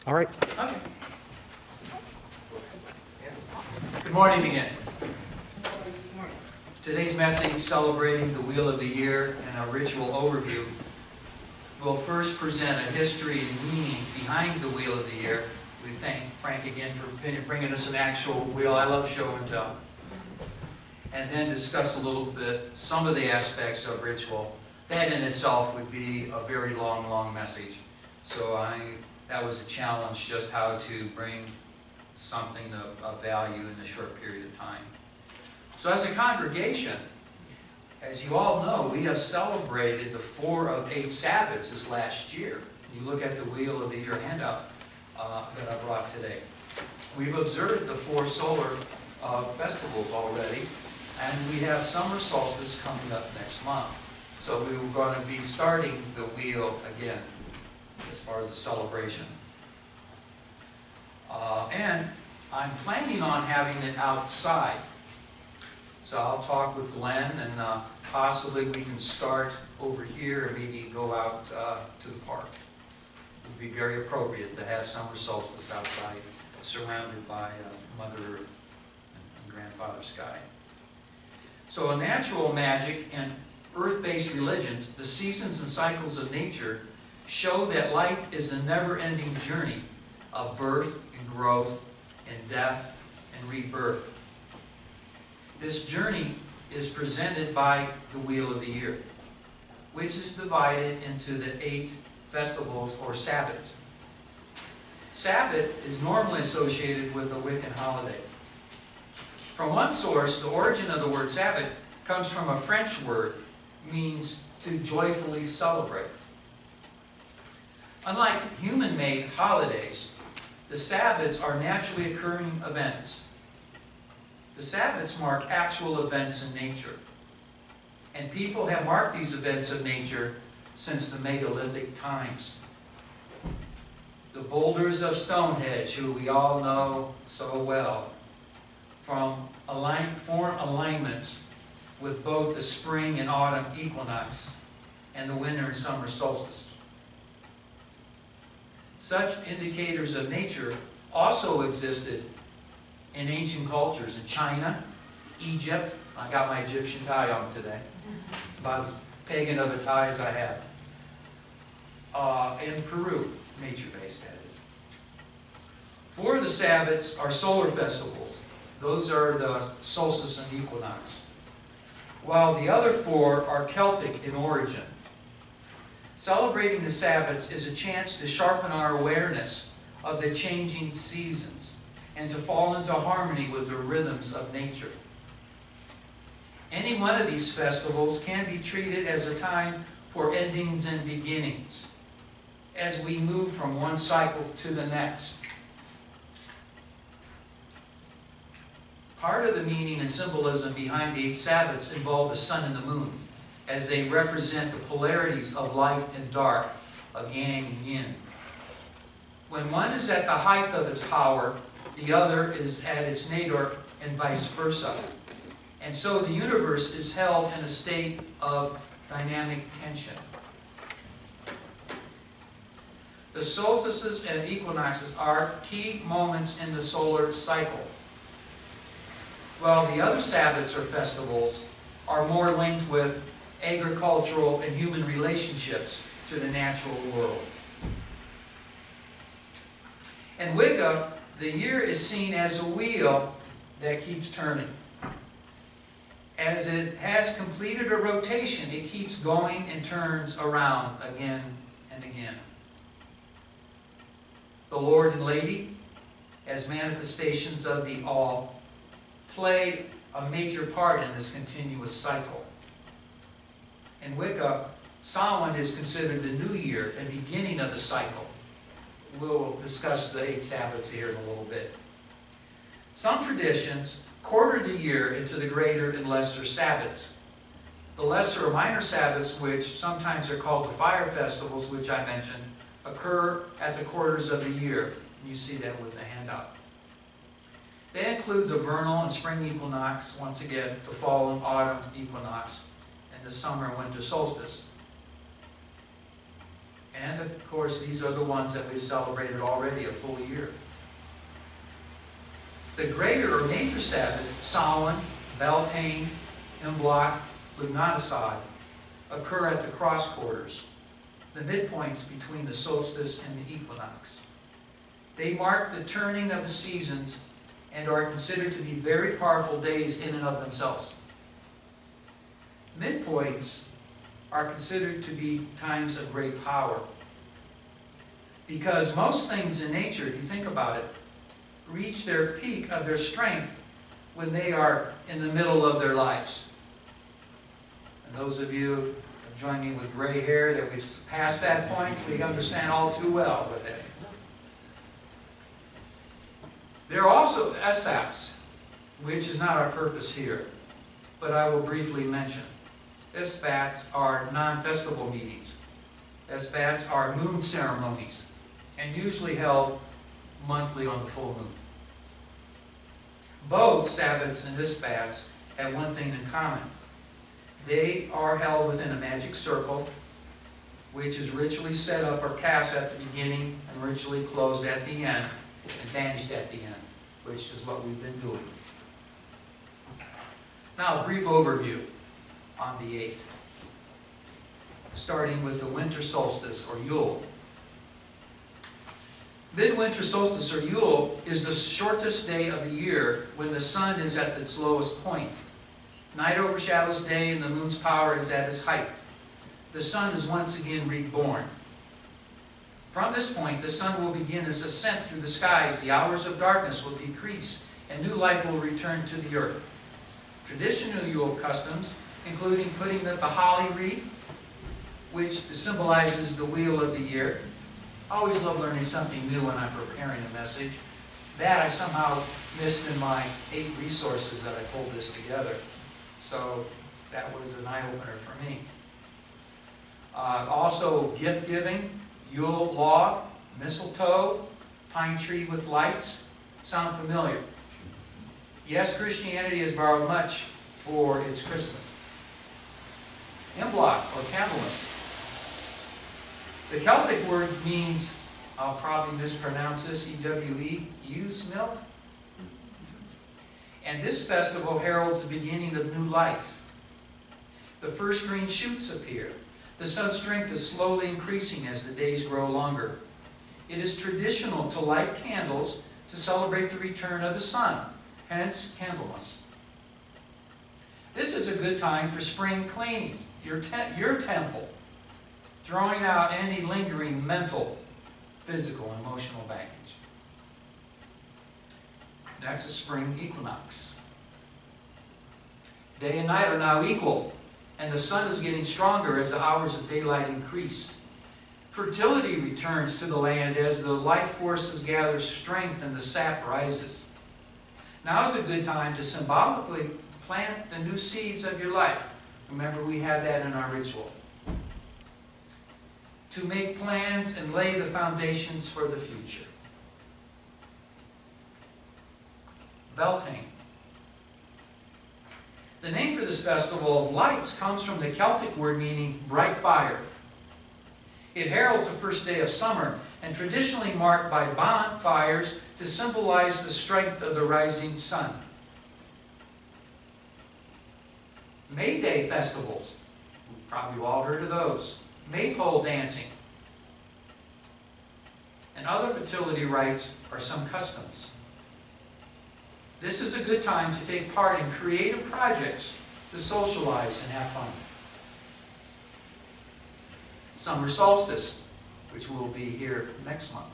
All right. Okay. Good morning again. Today's message, celebrating the Wheel of the Year and our ritual overview, will first present a history and meaning behind the Wheel of the Year. We thank Frank again for bringing us an actual wheel. I love show and tell. And then discuss a little bit some of the aspects of ritual. That in itself would be a very long message. So that was a challenge, just how to bring something of value in a short period of time. So as a congregation, as you all know, we have celebrated the 4 of 8 Sabbaths this last year. You look at the Wheel of the Year handout that I brought today. We've observed the 4 solar festivals already, and we have summer solstice coming up next month. So we were going to be starting the wheel again as far as the celebration. And I'm planning on having it outside. So I'll talk with Glenn, and possibly we can start over here and maybe go out to the park. It would be very appropriate to have summer solstice outside, surrounded by Mother Earth and Grandfather Sky. So in natural magic and earth-based religions, the seasons and cycles of nature show that life is a never-ending journey of birth and growth and death and rebirth. This journey is presented by the Wheel of the Year, which is divided into the 8 festivals or Sabbaths. Sabbath is normally associated with a Wiccan holiday. From one source, the origin of the word Sabbath comes from a French word, means to joyfully celebrate. Unlike human-made holidays, the Sabbaths are naturally occurring events. The Sabbaths mark actual events in nature. And people have marked these events of nature since the megalithic times. The boulders of Stonehenge, who we all know so well, form alignments with both the spring and autumn equinox and the winter and summer solstice. Such indicators of nature also existed in ancient cultures in China, Egypt. I got my Egyptian tie on today. It's about as pagan of a tie as I have. In Peru, nature-based that is. 4 of the Sabbaths are solar festivals. Those are the solstice and equinox. While the other 4 are Celtic in origin. Celebrating the Sabbaths is a chance to sharpen our awareness of the changing seasons and to fall into harmony with the rhythms of nature. Any one of these festivals can be treated as a time for endings and beginnings as we move from one cycle to the next. Part of the meaning and symbolism behind the 8 Sabbaths involve the sun and the moon, as they represent the polarities of light and dark, of yang and yin. When one is at the height of its power, the other is at its nadir, and vice versa. And so the universe is held in a state of dynamic tension. The solstices and equinoxes are key moments in the solar cycle, while the other Sabbaths or festivals are more linked with agricultural and human relationships to the natural world. In Wicca, the year is seen as a wheel that keeps turning. As it has completed a rotation, it keeps going and turns around again and again. The Lord and Lady, as manifestations of the All, play a major part in this continuous cycle. In Wicca, Samhain is considered the new year and beginning of the cycle. We'll discuss the 8 Sabbaths here in a little bit. Some traditions quarter the year into the greater and lesser Sabbaths. The lesser or minor Sabbaths, which sometimes are called the fire festivals, which I mentioned, occur at the quarters of the year. You see that with the handout. They include the vernal and spring equinox, once again, the fall and autumn equinox, and the summer and winter solstice. And of course, these are the ones that we've celebrated already a full year. The greater or major Sabbaths, Samhain, Beltane, Imbolc, Lughnasadh, occur at the cross quarters, the midpoints between the solstice and the equinox. They mark the turning of the seasons and are considered to be very powerful days in and of themselves. Midpoints are considered to be times of great power, because most things in nature, if you think about it, reach their peak of their strength when they are in the middle of their lives. And those of you who have joined me with gray hair that we've passed that point, we understand all too well what that is. There are also SAPs, which is not our purpose here, but I will briefly mention. SBATs are non-festival meetings. SBATs are moon ceremonies, and usually held monthly on the full moon. Both Sabbaths and SBATs have one thing in common. They are held within a magic circle, which is ritually set up or cast at the beginning and ritually closed at the end and vanished at the end, which is what we've been doing. Now, a brief overview on the 8th, starting with the winter solstice, or Yule. Midwinter solstice, or Yule, is the shortest day of the year when the sun is at its lowest point. Night overshadows day and the moon's power is at its height. The sun is once again reborn. From this point, the sun will begin its ascent through the skies, the hours of darkness will decrease, and new life will return to the earth. Traditional Yule customs, including putting the holly wreath, which symbolizes the wheel of the year. I always love learning something new when I'm preparing a message. That I somehow missed in my 8 resources that I pulled this together. So that was an eye-opener for me. Also, gift-giving, Yule log, mistletoe, pine tree with lights. Sound familiar? Yes, Christianity has borrowed much for its Christmas. Imbolc, or Candlemas. The Celtic word means, I'll probably mispronounce this, E-W-E, ewe's milk. And this festival heralds the beginning of new life. The first green shoots appear. The sun's strength is slowly increasing as the days grow longer. It is traditional to light candles to celebrate the return of the sun, hence Candlemas. This is a good time for spring cleaning your temple, throwing out any lingering mental, physical, and emotional baggage. Next is spring equinox. Day and night are now equal, and the sun is getting stronger as the hours of daylight increase. Fertility returns to the land as the life forces gather strength and the sap rises. Now is a good time to symbolically plant the new seeds of your life. Remember, we had that in our ritual. To make plans and lay the foundations for the future. Beltane. The name for this festival of lights comes from the Celtic word meaning bright fire. It heralds the first day of summer and traditionally marked by bonfires to symbolize the strength of the rising sun. May Day festivals. We've probably all heard of those. Maypole dancing. And other fertility rites are some customs. This is a good time to take part in creative projects, to socialize and have fun. Summer solstice, which will be here next month.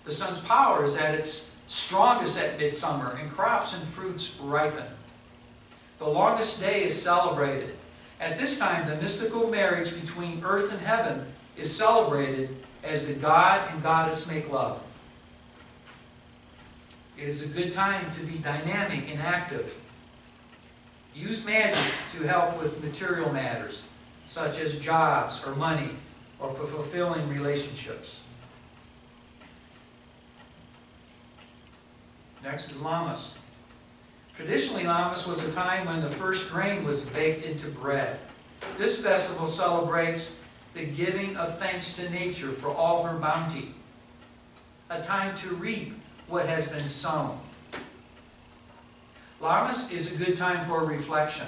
The sun's power is at its strongest at midsummer, and crops and fruits ripen. The longest day is celebrated. At this time, the mystical marriage between earth and heaven is celebrated as the god and goddess make love. It is a good time to be dynamic and active. Use magic to help with material matters, such as jobs or money, or for fulfilling relationships. Next is Lammas. Traditionally, Lammas was a time when the first grain was baked into bread. This festival celebrates the giving of thanks to nature for all her bounty, a time to reap what has been sown. Lammas is a good time for reflection,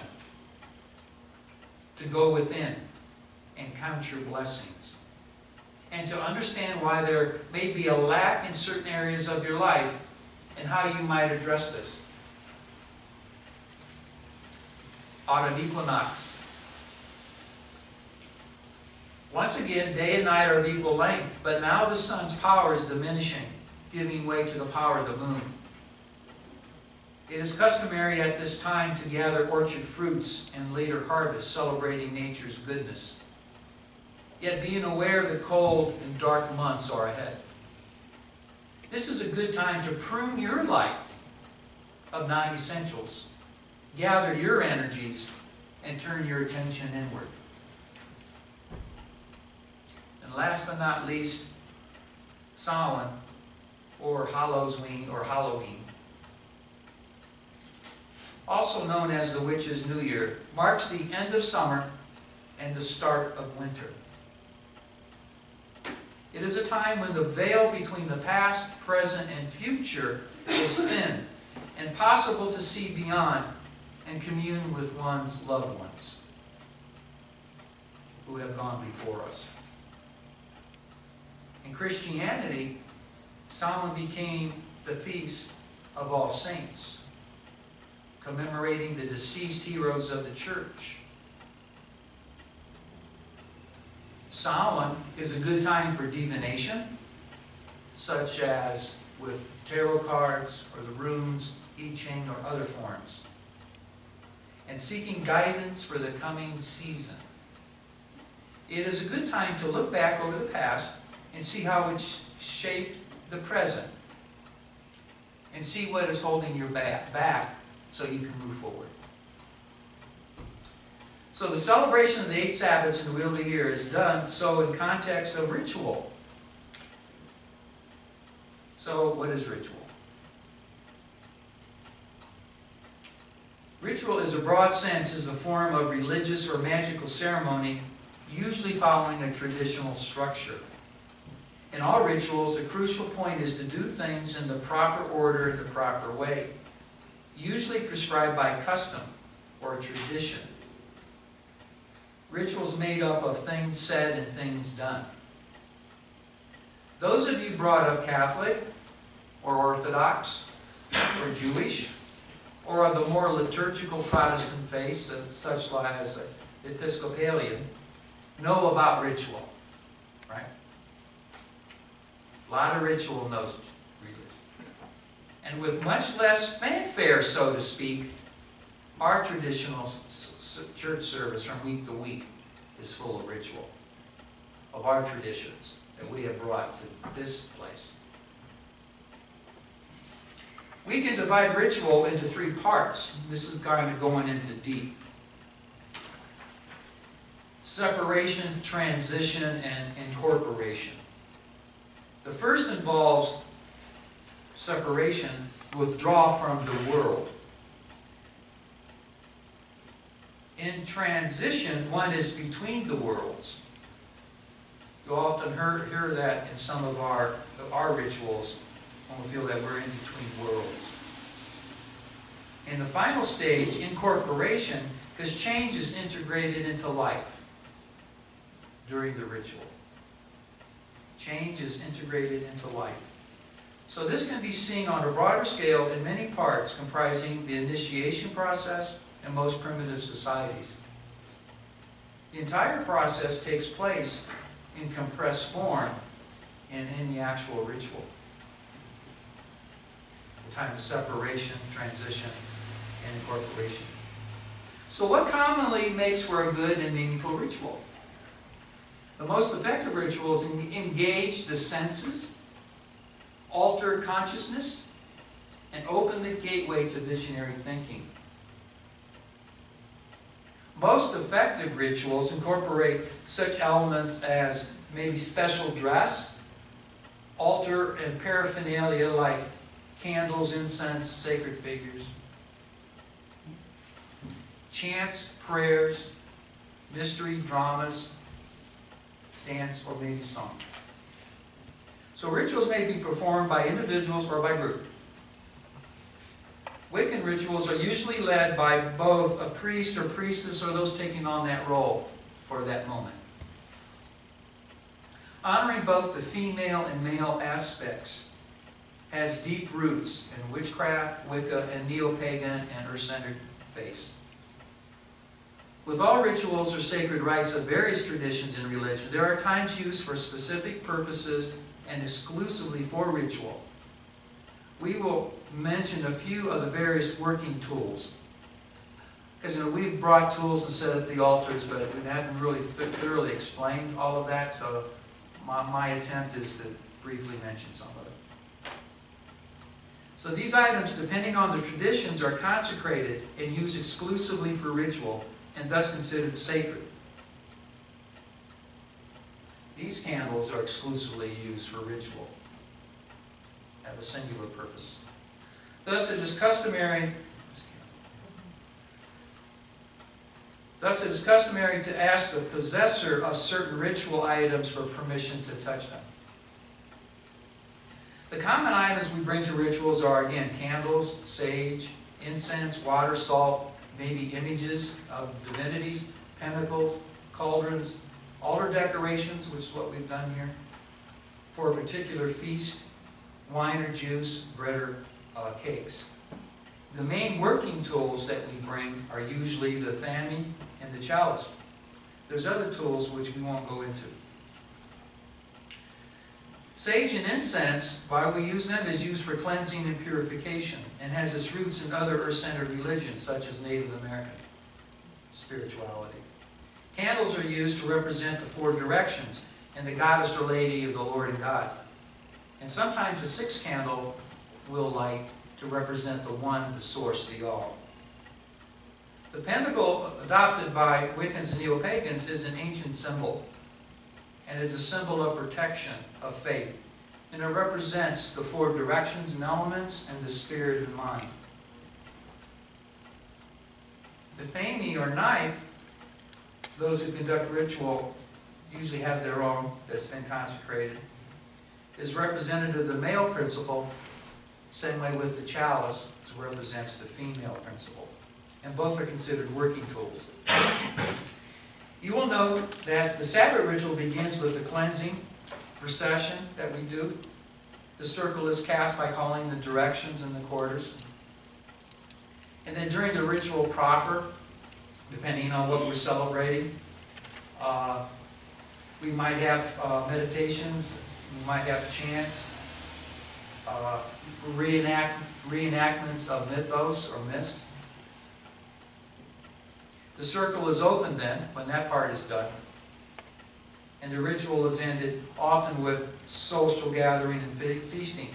to go within and count your blessings, and to understand why there may be a lack in certain areas of your life and how you might address this. Autumn equinox. Once again, day and night are of equal length, but now the sun's power is diminishing, giving way to the power of the moon. It is customary at this time to gather orchard fruits and later harvests, celebrating nature's goodness. Yet being aware the cold and dark months are ahead. This is a good time to prune your life of non-essentials, gather your energies, and turn your attention inward. And last but not least, Samhain, or Halloween, also known as the Witch's New Year, marks the end of summer and the start of winter. It is a time when the veil between the past, present, and future is thin and possible to see beyond and commune with one's loved ones who have gone before us. In Christianity, Samhain became the feast of all saints, commemorating the deceased heroes of the church. Samhain is a good time for divination, such as with tarot cards or the runes, I Ching, or other forms, and seeking guidance for the coming season. It is a good time to look back over the past and see how it shaped the present, and see what is holding you back so you can move forward. So the celebration of the 8 Sabbaths in the Wheel of the Year is done so in context of ritual. So what is ritual? Ritual, in a broad sense, is a form of religious or magical ceremony, usually following a traditional structure. In all rituals, the crucial point is to do things in the proper order and the proper way, usually prescribed by custom or tradition. Rituals made up of things said and things done. Those of you brought up Catholic or Orthodox or Jewish or of the more liturgical Protestant faiths, such as Episcopalian, know about ritual, right? A lot of ritual in those religions. And with much less fanfare, so to speak, our traditional church service from week to week is full of ritual, of our traditions that we have brought to this place. We can divide ritual into 3 parts. This is kind of going into deep. Separation, transition, and incorporation. The first involves separation, withdraw from the world. In transition, one is between the worlds. You'll often hear that in some of our rituals when we feel that we're in between worlds. In the final stage, incorporation, because change is integrated into life during the ritual. Change is integrated into life. So this can be seen on a broader scale in many parts, comprising the initiation process in most primitive societies. The entire process takes place in compressed form and in the actual ritual. The time of separation, transition, and incorporation. So what commonly makes for a good and meaningful ritual? The most effective rituals engage the senses, alter consciousness, and open the gateway to visionary thinking. Most effective rituals incorporate such elements as maybe special dress, altar and paraphernalia like candles, incense, sacred figures, chants, prayers, mystery dramas, dance, or maybe song. So rituals may be performed by individuals or by group. Wiccan rituals are usually led by both a priest or priestess or those taking on that role for that moment. Honoring both the female and male aspects has deep roots in witchcraft, Wicca, and neo-pagan and earth-centered faiths. With all rituals or sacred rites of various traditions in religion, there are times used for specific purposes and exclusively for ritual. We will mention a few of the various working tools. Because we've brought tools and set up the altars, but we haven't really thoroughly explained all of that, so my attempt is to briefly mention some of it. So these items, depending on the traditions, are consecrated and used exclusively for ritual, and thus considered sacred. These candles are exclusively used for ritual, have a singular purpose. Thus it is customary to ask the possessor of certain ritual items for permission to touch them. The common items we bring to rituals are, again, candles, sage, incense, water, salt, maybe images of divinities, pentacles, cauldrons, altar decorations, which is what we've done here, for a particular feast, wine or juice, bread or cakes. The main working tools that we bring are usually the thami and the chalice. There's other tools which we won't go into. Sage and incense, why we use them, is used for cleansing and purification and has its roots in other earth-centered religions such as Native American spirituality. Candles are used to represent the four directions and the goddess or lady of the Lord and God. And sometimes a sixth candle will light to represent the one, the source, the all. The pentacle, adopted by Wiccans and Neo-Pagans, is an ancient symbol. And it's a symbol of protection, of faith. And it represents the four directions and elements and the spirit and mind. The thami, or knife, those who conduct ritual usually have their own that's been consecrated, is representative of the male principle, same way with the chalice, which represents the female principle. And both are considered working tools. You will note that the Sabbath ritual begins with the cleansing procession that we do. The circle is cast by calling the directions and the quarters. And then during the ritual proper, depending on what we're celebrating, we might have meditations, we might have chants, reenactments of mythos or myths. The circle is open then, when that part is done. And the ritual is ended often with social gathering and feasting.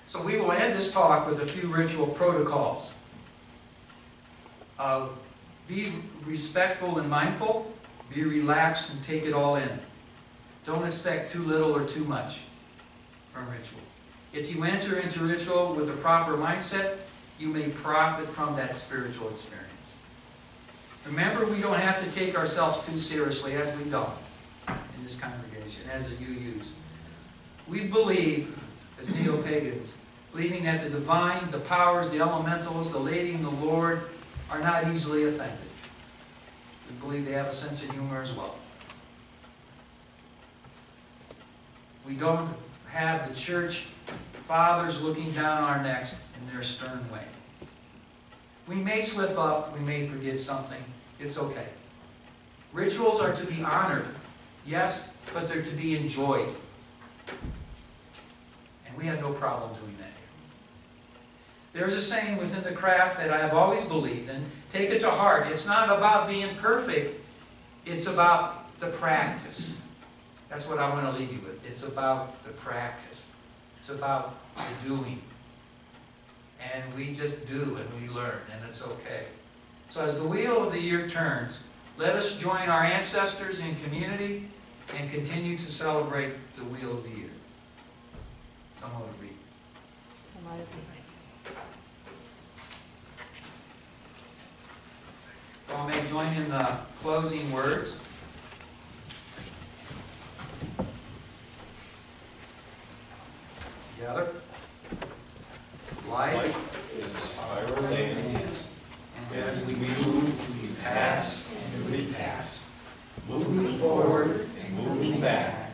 So we will end this talk with a few ritual protocols. Be respectful and mindful. Be relaxed and take it all in. Don't expect too little or too much from ritual. If you enter into ritual with a proper mindset, you may profit from that spiritual experience. Remember, we don't have to take ourselves too seriously, as we don't in this congregation, as you use. We believe, as neo-pagans, believing that the divine, the powers, the elementals, the lady and the Lord are not easily offended. We believe they have a sense of humor as well. We don't have the church fathers looking down our necks in their stern way. We may slip up, we may forget something. It's okay. Rituals are to be honored, yes, but they're to be enjoyed. And we have no problem doing that here. There's a saying within the craft that I have always believed, and take it to heart. It's not about being perfect, it's about the practice. That's what I want to leave you with. It's about the practice. It's about the doing. And we just do and we learn, and it's okay. So as the wheel of the year turns, let us join our ancestors in community and continue to celebrate the wheel of the year. Someone would read. Well, I may join in the closing words. Together. Life is a spiral dance. and As we move, we pass and repass, moving forward and moving back,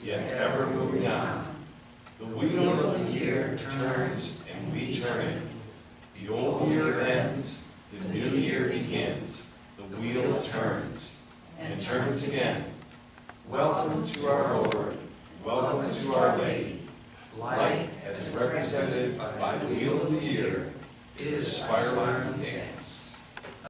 yet ever moving on. The wheel of the year turns and we turn it. The old year ends, the new year begins. The wheel turns and turns again. Welcome to our Lord, welcome to our Lady. Life, as represented by the wheel of the year, is a spiraling dance.